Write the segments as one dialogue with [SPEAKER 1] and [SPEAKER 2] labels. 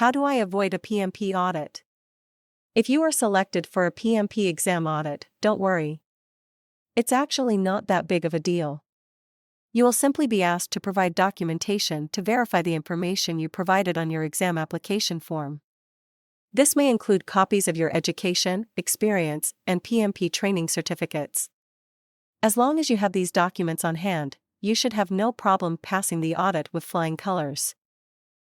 [SPEAKER 1] How do I avoid a PMP audit? If you are selected for a PMP exam audit, don't worry. It's actually not that big of a deal. You will simply be asked to provide documentation to verify the information you provided on your exam application form. This may include copies of your education, experience, and PMP training certificates. As long as you have these documents on hand, you should have no problem passing the audit with flying colors.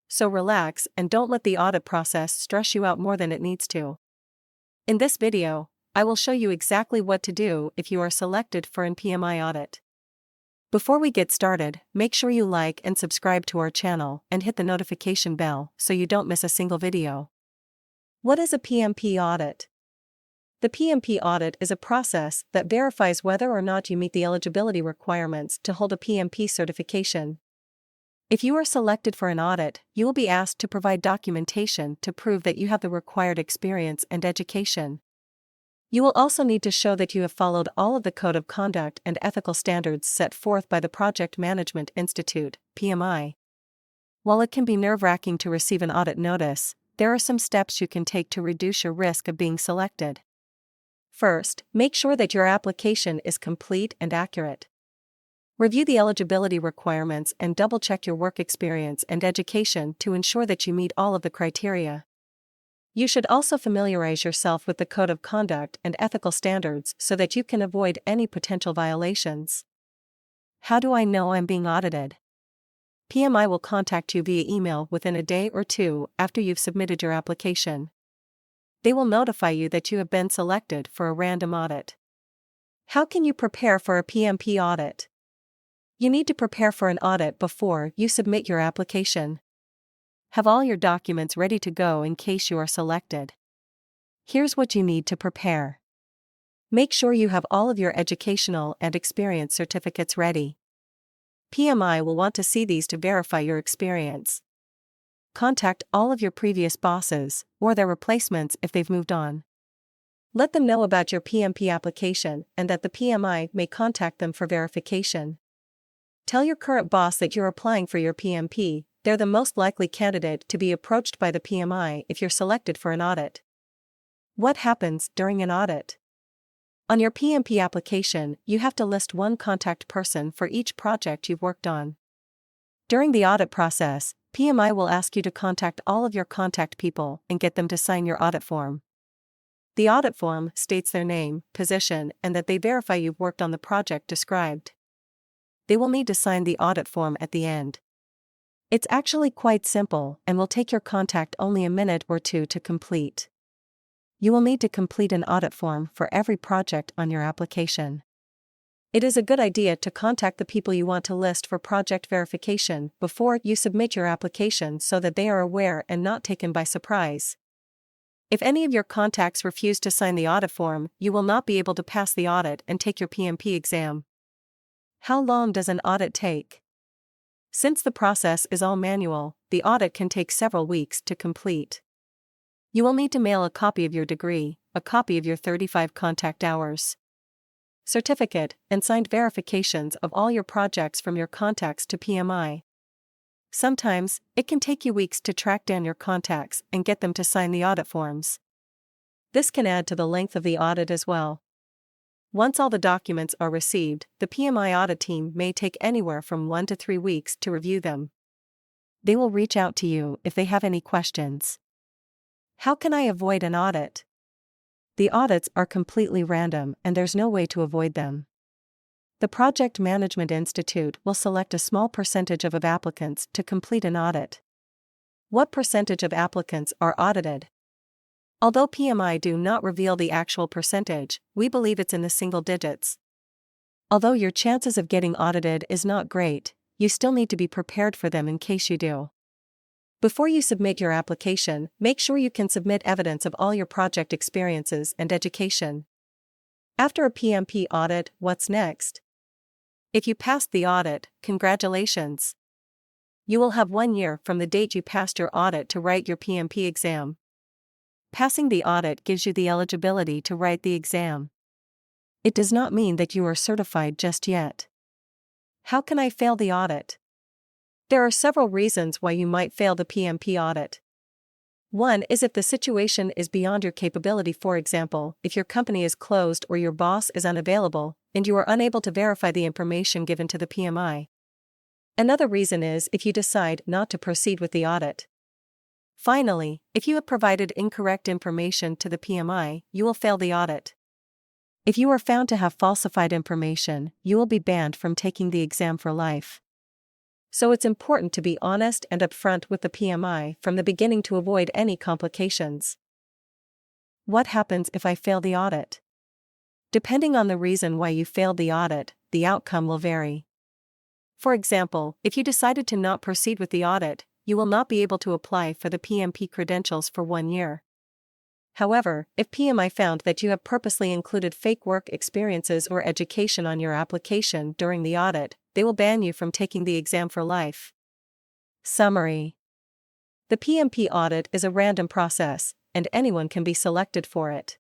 [SPEAKER 1] So relax and don't let the audit process stress you out more than it needs to. In this video, I will show you exactly what to do if you are selected for an PMI audit. Before we get started, make sure you like and subscribe to our channel and hit the notification bell so you don't miss a single video. What is a PMP audit? The PMP audit is a process that verifies whether or not you meet the eligibility requirements to hold a PMP certification. If you are selected for an audit, you will be asked to provide documentation to prove that you have the required experience and education. You will also need to show that you have followed all of the Code of Conduct and ethical standards set forth by the Project Management Institute, PMI. While it can be nerve-wracking to receive an audit notice, there are some steps you can take to reduce your risk of being selected. First, make sure that your application is complete and accurate. Review the eligibility requirements and double-check your work experience and education to ensure that you meet all of the criteria. You should also familiarize yourself with the Code of Conduct and ethical standards so that you can avoid any potential violations. How do I know I'm being audited? PMI will contact you via email within a day or two after you've submitted your application. They will notify you that you have been selected for a random audit. How can you prepare for a PMP audit? You need to prepare for an audit before you submit your application. Have all your documents ready to go in case you are selected. Here's what you need to prepare. Make sure you have all of your educational and experience certificates ready. PMI will want to see these to verify your experience. Contact all of your previous bosses, or their replacements if they've moved on. Let them know about your PMP application and that the PMI may contact them for verification. Tell your current boss that you're applying for your PMP, they're the most likely candidate to be approached by the PMI if you're selected for an audit. What happens during an audit? On your PMP application, you have to list one contact person for each project you've worked on. During the audit process, PMI will ask you to contact all of your contact people and get them to sign your audit form. The audit form states their name, position, and that they verify you've worked on the project described. They will need to sign the audit form at the end. It's actually quite simple and will take your contact only a minute or two to complete. You will need to complete an audit form for every project on your application. It is a good idea to contact the people you want to list for project verification before you submit your application so that they are aware and not taken by surprise. If any of your contacts refuse to sign the audit form, you will not be able to pass the audit and take your PMP exam. How long does an audit take? Since the process is all manual, the audit can take several weeks to complete. You will need to mail a copy of your degree, a copy of your 35 contact hours certificate, and signed verifications of all your projects from your contacts to PMI. Sometimes, it can take you weeks to track down your contacts and get them to sign the audit forms. This can add to the length of the audit as well. Once all the documents are received, the PMI audit team may take anywhere from 1 to 3 weeks to review them. They will reach out to you if they have any questions. How can I avoid an audit? The audits are completely random and there's no way to avoid them. The Project Management Institute will select a small percentage of applicants to complete an audit. What percentage of applicants are audited? Although PMI do not reveal the actual percentage, we believe it's in the single digits. Although your chances of getting audited is not great, you still need to be prepared for them in case you do. Before you submit your application, make sure you can submit evidence of all your project experiences and education. After a PMP audit, what's next? If you passed the audit, congratulations! You will have 1 year from the date you passed your audit to write your PMP exam. Passing the audit gives you the eligibility to write the exam. It does not mean that you are certified just yet. How can I fail the audit? There are several reasons why you might fail the PMP audit. One is if the situation is beyond your capability, for example, if your company is closed or your boss is unavailable, and you are unable to verify the information given to the PMI. Another reason is if you decide not to proceed with the audit. Finally, if you have provided incorrect information to the PMI, you will fail the audit. If you are found to have falsified information, you will be banned from taking the exam for life. So it's important to be honest and upfront with the PMI from the beginning to avoid any complications. What happens if I fail the audit? Depending on the reason why you failed the audit, the outcome will vary. For example, if you decided to not proceed with the audit, you will not be able to apply for the PMP credentials for 1 year. However, if PMI found that you have purposely included fake work experiences or education on your application during the audit, they will ban you from taking the exam for life. Summary: the PMP audit is a random process, and anyone can be selected for it.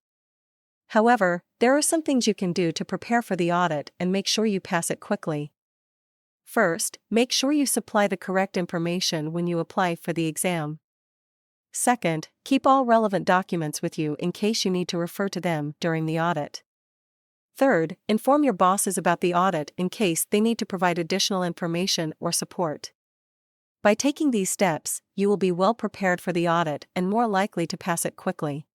[SPEAKER 1] However, there are some things you can do to prepare for the audit and make sure you pass it quickly. First, make sure you supply the correct information when you apply for the exam. Second, keep all relevant documents with you in case you need to refer to them during the audit. Third, inform your bosses about the audit in case they need to provide additional information or support. By taking these steps, you will be well prepared for the audit and more likely to pass it quickly.